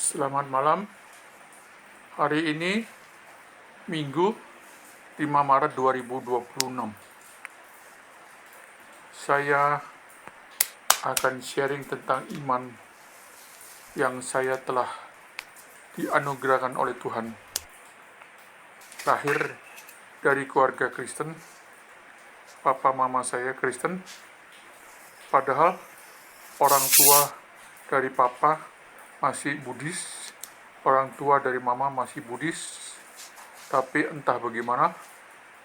Selamat malam. Hari ini Minggu 5 Maret 2026. Saya akan sharing tentang iman yang saya telah dianugerahkan oleh Tuhan. Lahir dari keluarga Kristen, papa mama saya Kristen, padahal orang tua dari papa masih Buddhis, orang tua dari mama masih Buddhis, tapi entah bagaimana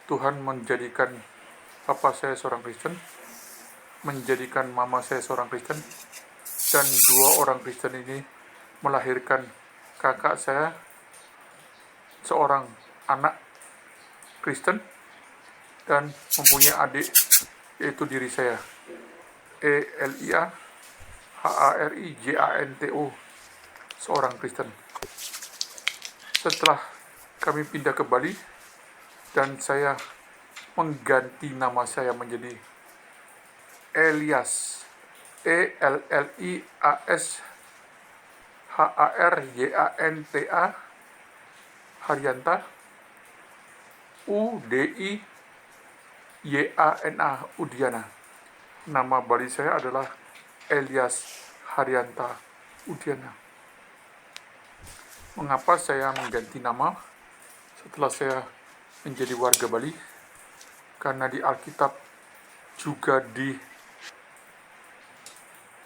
Tuhan menjadikan papa saya seorang Kristen, menjadikan mama saya seorang Kristen, dan dua orang Kristen ini melahirkan kakak saya seorang anak Kristen dan mempunyai adik yaitu diri saya, ELIA HARIJANTO, seorang Kristen. Setelah kami pindah ke Bali dan saya mengganti nama saya menjadi Elias, ELLIASHARYANTA, Haryanta, UDIYANA, Udiana. Nama Bali saya adalah Elias Haryanta Udiana. Mengapa saya mengganti nama setelah saya menjadi warga Bali? Karena di Alkitab juga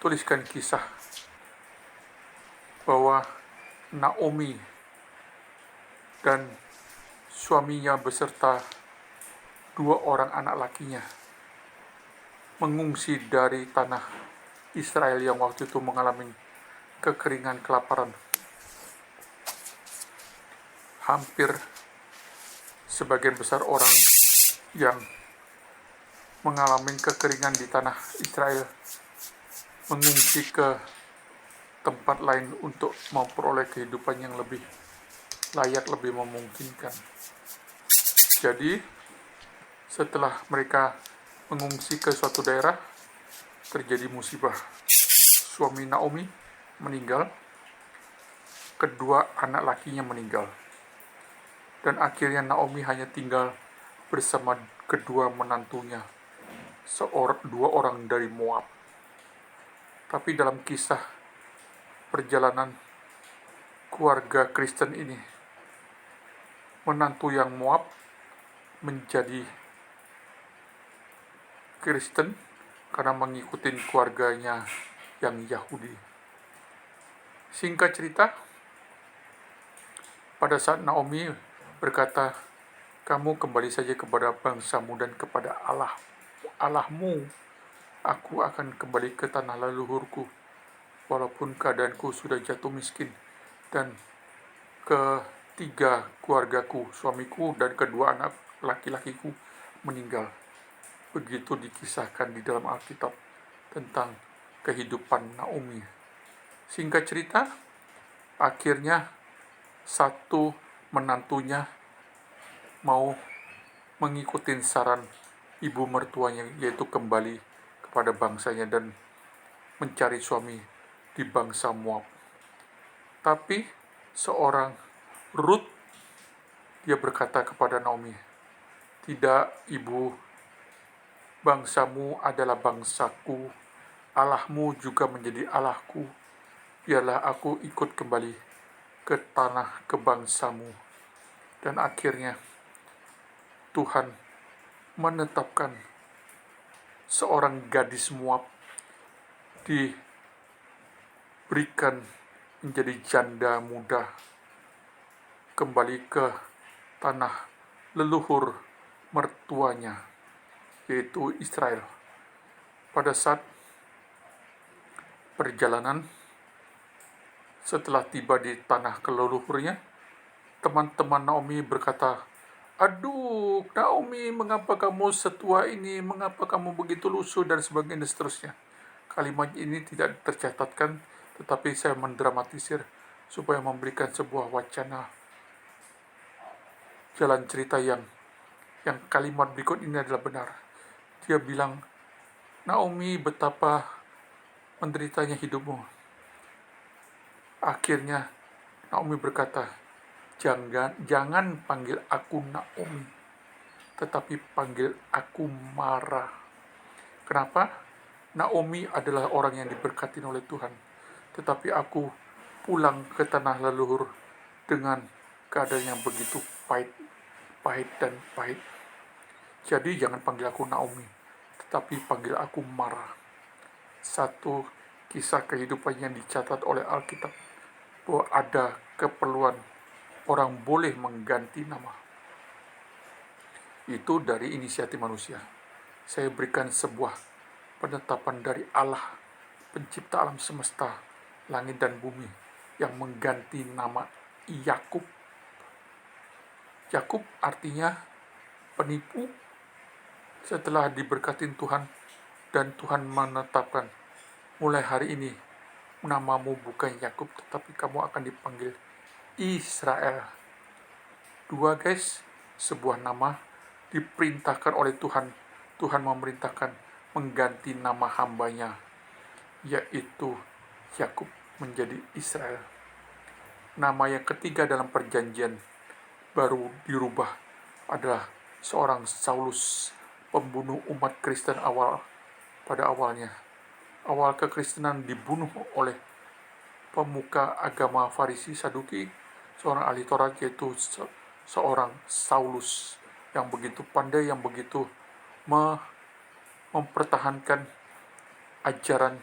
dituliskan kisah bahwa Naomi dan suaminya beserta dua orang anak lakinya mengungsi dari tanah Israel yang waktu itu mengalami kekeringan, kelaparan. Hampir sebagian besar orang yang mengalami kekeringan di tanah Israel mengungsi ke tempat lain untuk memperoleh kehidupan yang lebih layak, lebih memungkinkan. Jadi setelah mereka mengungsi ke suatu daerah, terjadi musibah. Suami Naomi meninggal, kedua anak lakinya meninggal, dan akhirnya Naomi hanya tinggal bersama kedua menantunya, dua orang dari Moab. Tapi dalam kisah perjalanan keluarga Kristen ini, menantu yang Moab menjadi Kristen karena mengikuti keluarganya yang Yahudi. Singkat cerita, pada saat Naomi berkata, "Kamu kembali saja kepada bangsamu dan kepada Allahmu. Aku akan kembali ke tanah leluhurku, walaupun keadaanku sudah jatuh miskin, dan ketiga keluargaku, suamiku dan kedua anak laki-lakiku meninggal." Begitu dikisahkan di dalam Alkitab tentang kehidupan Naomi. Singkat cerita, akhirnya satu menantunya mau mengikuti saran ibu mertuanya, yaitu kembali kepada bangsanya dan mencari suami di bangsa Moab. Tapi seorang Ruth, dia berkata kepada Naomi, "Tidak, ibu, bangsamu adalah bangsaku, Allahmu juga menjadi Allahku. Biarlah aku ikut kembali ke tanah, ke bangsamu." Dan akhirnya Tuhan menetapkan seorang gadis Moab diberikan menjadi janda muda kembali ke tanah leluhur mertuanya, yaitu Israel. Pada saat perjalanan, setelah tiba di tanah leluhurnya, teman-teman Naomi berkata, "Aduh, Naomi, mengapa kamu setua ini? Mengapa kamu begitu lusuh?" dan sebagainya, dan seterusnya. Kalimat ini tidak tercatatkan, tetapi saya mendramatisir supaya memberikan sebuah wacana jalan cerita yang kalimat berikut ini adalah benar. Dia bilang, "Naomi, betapa menderitanya hidupmu. Akhirnya Naomi berkata, jangan panggil aku Naomi, tetapi panggil aku Mara. Kenapa? Naomi adalah orang yang diberkati oleh Tuhan, tetapi aku pulang ke tanah leluhur dengan keadaan yang begitu pahit dan pahit. Jadi jangan panggil aku Naomi, tetapi panggil aku Mara. Satu kisah kehidupan yang dicatat oleh Alkitab, bahwa ada keperluan orang boleh mengganti nama. Itu dari inisiatif manusia. Saya berikan sebuah penetapan dari Allah, pencipta alam semesta, langit dan bumi, yang mengganti nama Yakub. Yakub artinya penipu. Setelah diberkatin Tuhan, dan Tuhan menetapkan, mulai hari ini namamu bukan Yakub, tetapi kamu akan dipanggil Israel. Dua guys, sebuah nama diperintahkan oleh Tuhan. Tuhan memerintahkan mengganti nama hambanya, yaitu Yakub menjadi Israel. Nama yang ketiga dalam perjanjian baru dirubah adalah seorang Saulus, pembunuh umat Kristen pada awalnya. Awal kekristenan dibunuh oleh pemuka agama Farisi Saduki, seorang ahli Taurat, yaitu seorang Saulus yang begitu pandai, yang begitu mempertahankan ajaran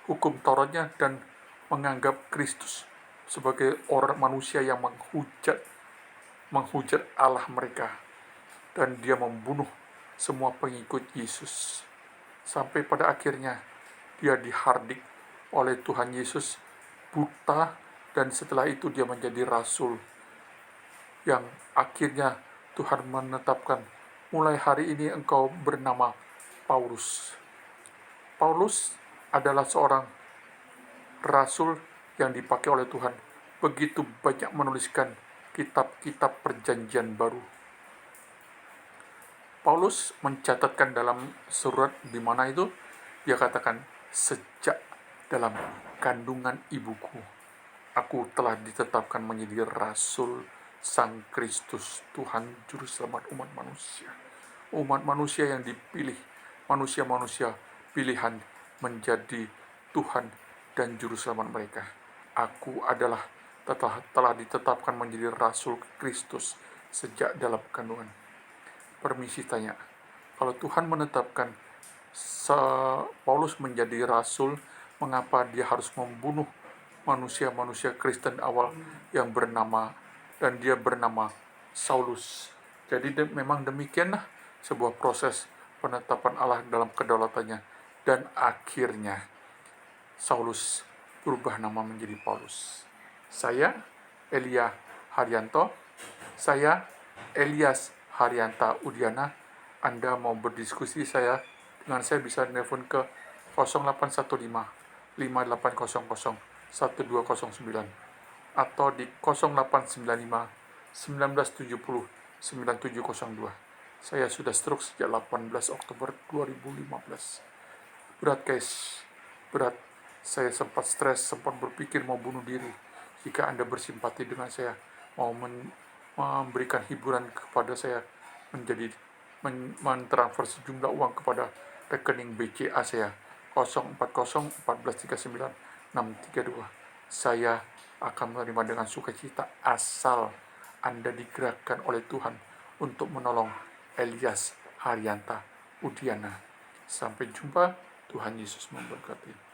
hukum Tauratnya dan menganggap Kristus sebagai orang manusia yang menghujat Allah mereka, dan dia membunuh semua pengikut Yesus. Sampai pada akhirnya dia dihardik oleh Tuhan Yesus, buta, dan setelah itu dia menjadi rasul, yang akhirnya Tuhan menetapkan, mulai hari ini engkau bernama Paulus. Paulus adalah seorang rasul yang dipakai oleh Tuhan, begitu banyak menuliskan kitab-kitab perjanjian baru. Paulus mencatatkan dalam surat di mana itu dia katakan, sejak dalam kandungan ibuku aku telah ditetapkan menjadi rasul Sang Kristus, Tuhan Juru Selamat umat manusia. Umat manusia yang dipilih, manusia-manusia pilihan menjadi Tuhan dan Juru Selamat mereka. Aku adalah telah ditetapkan menjadi rasul Kristus sejak dalam kandungan. Permisi tanya, kalau Tuhan menetapkan Paulus menjadi rasul, mengapa dia harus membunuh manusia-manusia Kristen awal yang dia bernama Saulus? Jadi memang demikianlah sebuah proses penetapan Allah dalam kedaulatannya, dan akhirnya Saulus berubah nama menjadi Paulus. Saya Elia Haryanto, saya Elias Haryanta Udiana. Anda mau berdiskusi dengan saya bisa telepon ke 0815 5800 1209 atau di 0895 1970 9702. Saya sudah stroke sejak 18 Oktober 2015. Berat guys, berat. Saya sempat stres, sempat berpikir mau bunuh diri. Jika Anda bersimpati dengan saya, mau memberikan hiburan kepada saya, mentransfer sejumlah uang kepada rekening BCA saya 040 1439 632. Saya akan menerima dengan sukacita, asal Anda digerakkan oleh Tuhan untuk menolong Elias Haryanta Udiana. Sampai jumpa, Tuhan Yesus memberkati.